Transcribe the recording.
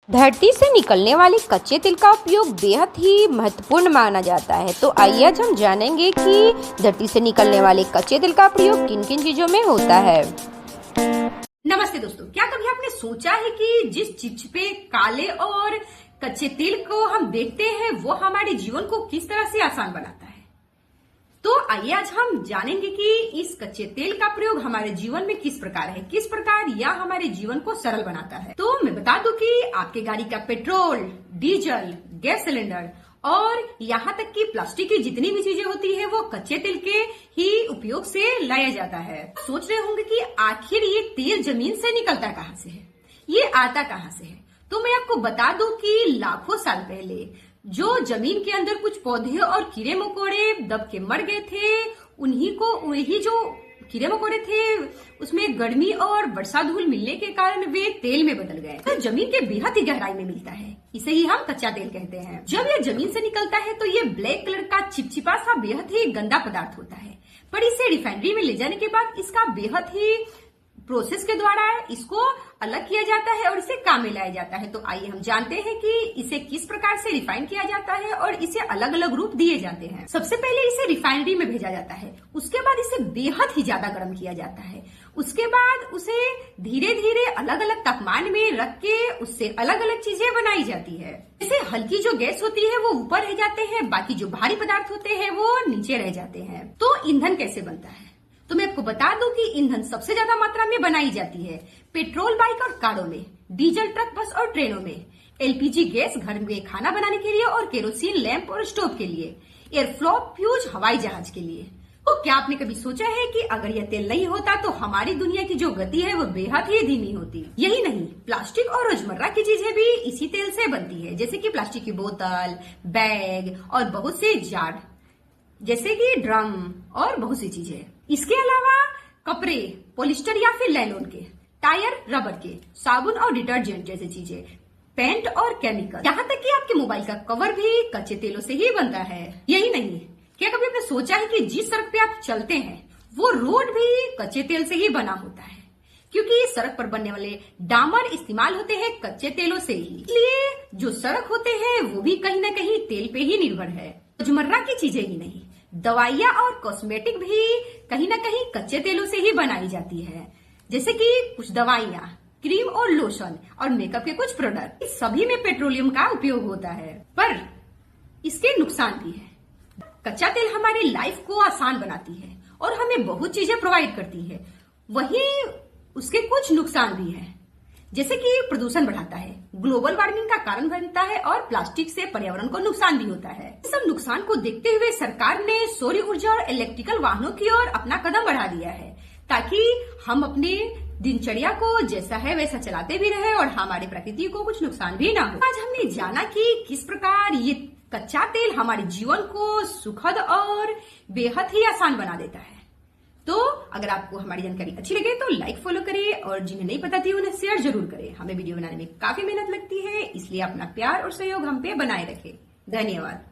धरती से निकलने वाले कच्चे तेल का उपयोग बेहद ही महत्वपूर्ण माना जाता है। तो आइए आज हम जानेंगे कि धरती से निकलने वाले कच्चे तेल का प्रयोग किन किन चीजों में होता है। नमस्ते दोस्तों, क्या कभी आपने सोचा है कि जिस चिपचिपे काले और कच्चे तेल को हम देखते हैं वो हमारे जीवन को किस तरह से आसान बनाता है। तो आइए आज हम जानेंगे कि इस कच्चे तेल का प्रयोग हमारे जीवन में किस प्रकार है, किस प्रकार यह हमारे जीवन को सरल बनाता है। तो मैं बता दूं कि आपके गाड़ी का पेट्रोल, डीजल, गैस सिलेंडर और यहाँ तक कि प्लास्टिक की जितनी भी चीजें होती है वो कच्चे तेल के ही उपयोग से लाया जाता है। सोच रहे होंगे कि आखिर ये तेल जमीन से निकलता कहाँ से है, ये आता कहाँ से है। तो मैं आपको बता दूं कि लाखों साल पहले जो जमीन के अंदर कुछ पौधे और कीड़े मकोड़े दब के मर गए थे, वही जो कीड़े मकोड़े थे उसमें गर्मी और वर्षा धूल मिलने के कारण वे तेल में बदल गए। तो जमीन के बेहद ही गहराई में मिलता है, इसे ही हम कच्चा तेल कहते हैं। जब यह जमीन से निकलता है तो ये ब्लैक कलर का चिपचिपा सा बेहद ही गंदा पदार्थ होता है, पर इसे रिफाइनरी में ले जाने के बाद इसका बेहद ही प्रोसेस के द्वारा इसको अलग किया जाता है और इसे काम में लाया जाता है। तो आइए हम जानते हैं कि इसे किस प्रकार से रिफाइन किया जाता है और इसे अलग अलग रूप दिए जाते हैं। सबसे पहले इसे रिफाइनरी में भेजा जाता है, उसके बाद इसे बेहद ही ज्यादा गर्म किया जाता है, उसके बाद उसे धीरे धीरे अलग अलग तापमान में रख के उससे अलग अलग चीजें बनाई जाती है। जैसे हल्की जो गैस होती है वो ऊपर रह जाते हैं, बाकी जो भारी पदार्थ होते हैं वो नीचे रह जाते हैं। तो ईंधन कैसे बनता है, तो मैं आपको बता दूं कि ईंधन सबसे ज्यादा मात्रा में बनाई जाती है पेट्रोल बाइक और कारों में, डीजल ट्रक, बस और ट्रेनों में, एलपीजी गैस घर में खाना बनाने के लिए और केरोसिन लैंप और स्टोव के लिए, एयरफ्लो फ्यूज हवाई जहाज के लिए। तो क्या आपने कभी सोचा है कि अगर यह तेल नहीं होता तो हमारी दुनिया की जो गति है वो बेहद ही धीमी होती। यही नहीं, प्लास्टिक और रोजमर्रा की चीजें भी इसी तेल से बनती है, जैसे कि प्लास्टिक की बोतल, बैग और बहुत से जार, जैसे कि ड्रम और बहुत सी चीजें। इसके अलावा कपड़े पॉलिस्टर या फिर नायलॉन के, टायर रबर के, साबुन और डिटर्जेंट जैसी चीजें, पेंट और केमिकल, यहाँ तक कि आपके मोबाइल का कवर भी कच्चे तेलों से ही बनता है। यही नहीं, क्या कभी आपने सोचा है कि जिस सड़क पे आप चलते हैं वो रोड भी कच्चे तेल से ही बना होता है, क्योंकि सड़क पर बनने वाले डामर इस्तेमाल होते हैं कच्चे तेलों से ही। इसलिए जो सड़क होते हैं वो भी कहीं न कहीं तेल पे ही निर्भर है। रोजमर्रा की चीजें ही नहीं, दवाइयाँ और कॉस्मेटिक भी कहीं न कहीं कच्चे तेलों से ही बनाई जाती है, जैसे कि कुछ दवाइयाँ, क्रीम और लोशन और मेकअप के कुछ प्रोडक्ट, इस सभी में पेट्रोलियम का उपयोग होता है। पर इसके नुकसान भी है। कच्चा तेल हमारी लाइफ को आसान बनाती है और हमें बहुत चीजें प्रोवाइड करती है, वहीं उसके कुछ नुकसान भी है, जैसे कि प्रदूषण बढ़ाता है, ग्लोबल वार्मिंग का कारण बनता है और प्लास्टिक से पर्यावरण को नुकसान भी होता है। इस सब नुकसान को देखते हुए सरकार ने सौर ऊर्जा और इलेक्ट्रिकल वाहनों की ओर अपना कदम बढ़ा दिया है, ताकि हम अपनी दिनचर्या को जैसा है वैसा चलाते भी रहे और हमारे प्रकृति को कुछ नुकसान भी ना हो। आज हमने जाना कि किस प्रकार ये कच्चा तेल हमारे जीवन को सुखद और बेहद ही आसान बना देता है। तो अगर आपको हमारी जानकारी अच्छी लगे तो लाइक फॉलो करिए और जिन्हें नहीं पता थी उन्हें शेयर जरूर करें। हमें वीडियो बनाने में काफी मेहनत लगती है, इसलिए अपना प्यार और सहयोग हम पे बनाए रखें। धन्यवाद।